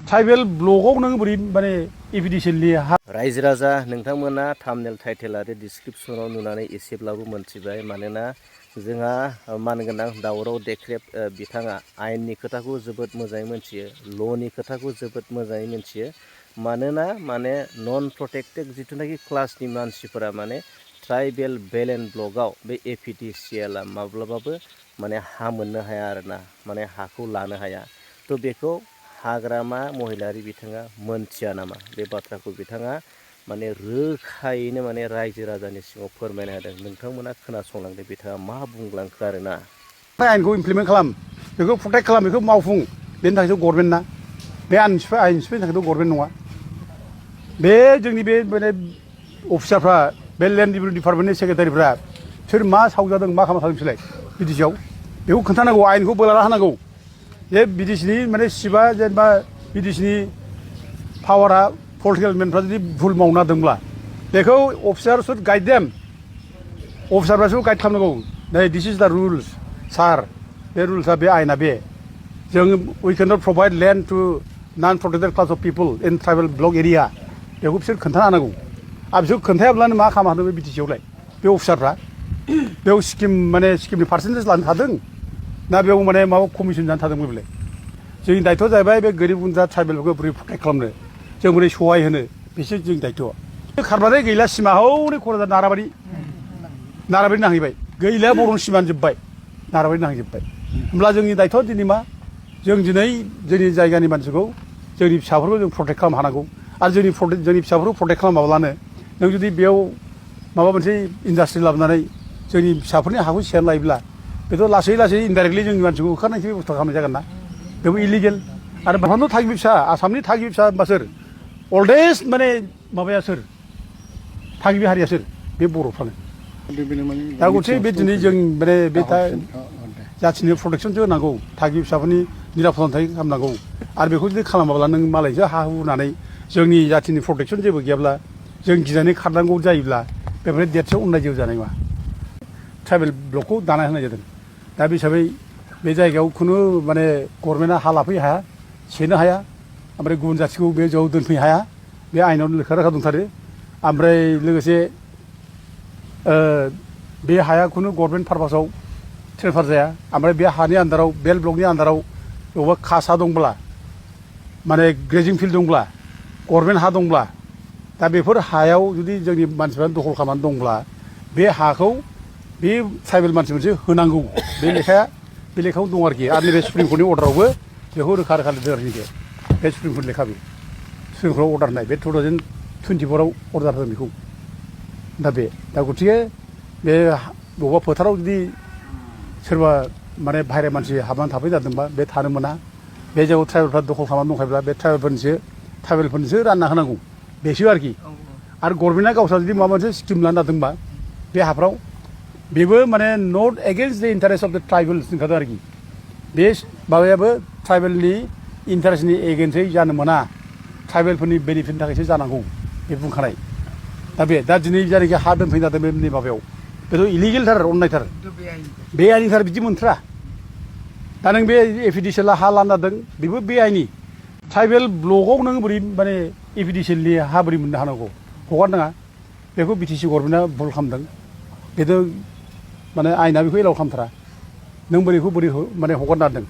tribal ब्लकआव नों बोरै माने एफिडिसियेलि रायजो राजा नोंथांमोना थाम्बनेल टाइटेल आरो डिसक्रिप्शनाव नुनानै एसेब्लाबो मोनथिबाय मानोना जोंहा मानगोनां दावराव देख्रेब बिथाङा आयेननि खोथाखौ जोबोद मोजाङै मोनथियो ल'नि खोथाखौ जोबोद मोजाङै मोनथियो मानोना माने नन प्रटेक्टेड जिथुनाखि क्लासनि मानसिफोरा माने ट्राइबेल बेलेन्ड ब्लकआव बे एफिडिसियेला माब्लाबाबो माने हा मोननो हाया आरोना माने हाखौ लानो हाया थ' बेखौ हाग्रामा महिलारि बिथाङा मोनथिया नामा बे बाथ्राखौ बिथाङा माने रोखायैनो माने रायजो राजानि सिगाङाव फोरमायना होदों नोंथांमोना खोनासंलांदो बिथाङा मा बुंलांखो आरोना आयेनखौ इमप्लिमेन्ट खालाम बेखौ प्रटेक्ट खालाम बेखौ मावफुं बेनि थाखायसो गभर्नमेन्टना बे आयेन सिफायनायनि थाखायथ' गभर्नमेन्ट नङा बे जोंनि बे माने अफिसारफ्रा बे लेन्ड रेभिनिउ डिपार्टमेन्टनि सेक्रेटारिफ्रा सोर मा सावजादों मा खालामना थादों बिसोरलाय बिटिसिआव बेखौ खोन्थानांगौ आयेनखौ बोलाना होनांगौ जे बिटिसिनि माने सिबा जेनेबा बिटिसिनि पावारा पलिटिकेल मेनफ्रा जुदि भुल मावना दोंब्ला बेखौ अफिसार शुड गाइड देम अफिसारफ्रासो गाइड खालामनांगौ नै दिस इज दा रुल्स सार बे रुल्सआ बे आयेना बे जों we can not provide land to non protected class of people in tribal block area बेखौ बिसोर खोन्थाना होनांगौ आरो बिसोर खोन्थायाब्लानो मा खालामनो हादों बे बिटिसिआवलाय बे अफिसारफ्रा बेयाव स्किम माने स्किमनि पार्सेन्टेज लानो थादों ना बेयाव माने माबा कमिसन जानो थादों बेलाय जोंनि दायथ'आ जाहैबाय बे गोरिब गुन्द्रा ट्राइबेलफोरखौ बोरै प्रटेक्ट खालामनो जों बोरै सहाय होनो बेसो जोंनि दायथ'आ खारबाथाय गैला सिमा हौनै क'क्राझार नाराबारि नांहैबाय गैला बर'नि सिमानो जोब्बाय नाराबारि नांहैजोब्बाय होमब्ला जोंनि दायथ'आ दिनै मा जों दिनै जोंनि जायगानि मानसिखौ जोंनि फिसाफोरखौ जों प्रटेक्ट खालामनो हानांगौ आरो जोंनि फिसाफोरखौ प्रटेक्ट खालामाब्लानो नों जुदि बेयाव माबा मोनसे इन्डास्ट्रि लाबोनानै जोंनि फिसाफोरनि हाखौ सेनानै लायोब्ला बेथ' लासै लासै इनडाइरेक्टलि जोंनि मानसिखौ होखारनायसो बेबस्था खालामनाय जागोन ना बेबो इलिगेल आरो भारतनि थागिबि फिसा आसामनि थागिबि फिसा होनबा सोर अल्डेस्ट माने माबाया सोर थागिबि हारिया सोर बे बर'फ्रानो दा गथे बे दिनै जों माने बे जाथिनि प्रटेक्सनसो होनांगौ थागिबि फिसाफोरनि निरापद खालामनांगौ आरो बेखौ जुदि खालामाब्ला नों मालायसो हा हुनानै जोंनि जाथिनि प्रटेक्सन जेबो गैयाब्ला जों गिनानै खारनांगौ जायोब्ला बेनिफ्राय देरसेयाव उननाय जेबो जानाय नङा ट्राइबेल ब्लकखौ दाना होनाय जादों दा बे हिसाबै बे जायगायाव खुनु माने गभर्नमेन्टआ हा लाफैनो हाया सेनो हाया ओमफ्राय गुबुन जाथिखौ बे जायगायाव दोनफैनो हाया बे आयेनाव रोखा रोखा दंथारो ओमफ्राय लोगोसे बे हाया खुनु गभर्नमेन्ट पारपासाव ट्रेन्सफार जाया ओमफ्राय बे हानि आन्दाराव बेल ब्लकनि आन्दाराव बबेबा खासा दंब्ला माने ग्रेजिं फिल्ड दंब्ला गभर्नमेन्ट हा दंब्ला दा बेफोर हायाव जुदि जोंनि मानसिफ्रा दखल खालामनानै दंब्ला बे हाखौ बे ट्राइबेल मानसिफोरसो होनांगौ बे लेखायाव दं आरोखि आरो नैबे सुप्रिम कर्टनि अर्डारावबो बेखौ रोखा रोखा लिरदों आरोखि बे सुप्रिम कर्ट लेखा बे सुप्रिम कर्टआव अर्डार होनाय बे 2024आव अर्डार होदों बेखौ दा गथिखे बे बबेबा फोथाराव जुदि सोरबा माने बाहेरा मानसि हाबनानै थाफैनो जादोंबा बे थानो मोना बे जायगायाव ट्राइबेलफ्रा दखल खालामनानै दंखायोब्ला बे ट्राइबेलफोरनोसो रानना होनांगौ बेसो आरोखि आरो गभर्नमेन्टआ गावस्रा जुदि माबा मोनसे स्किम लानो लादोंबा बे हाफ्राव बेबो माने नट एगेन्स्ट द इन्टारेस्ट अफ द ट्राइबेल्स होनखादों आरोखि बे माबायाबो ट्राइबेलनि इन्टारेस्टनि एगेन्स्टै जानो मोना ट्राइबेलफोरनि बेनिफिटनि थाखायसो जानांगौ बे बुंखानाय दा दिनै जायनाखि हा दोनफैनो जादों बे माबायाव बेथ' इलिगेलथार अननायथार बे आइनिथार बिदि मोनथ्रा दा नों बे एफिडिसियेला हा लानो जादों बेबो बे आइनि ट्राइबेल ब्लकआव नों बोरै माने एफिडिसियेलनि हा बोरै मोननो हानांगौ हगारनाङा बेखौ बिटिसि गभर्नमेन्टआ भुल खालामदों बेथ' माने आयेना बेखौ एलाउ खालामथारा नों बोरैखौ बोरै माने हगारनो हादों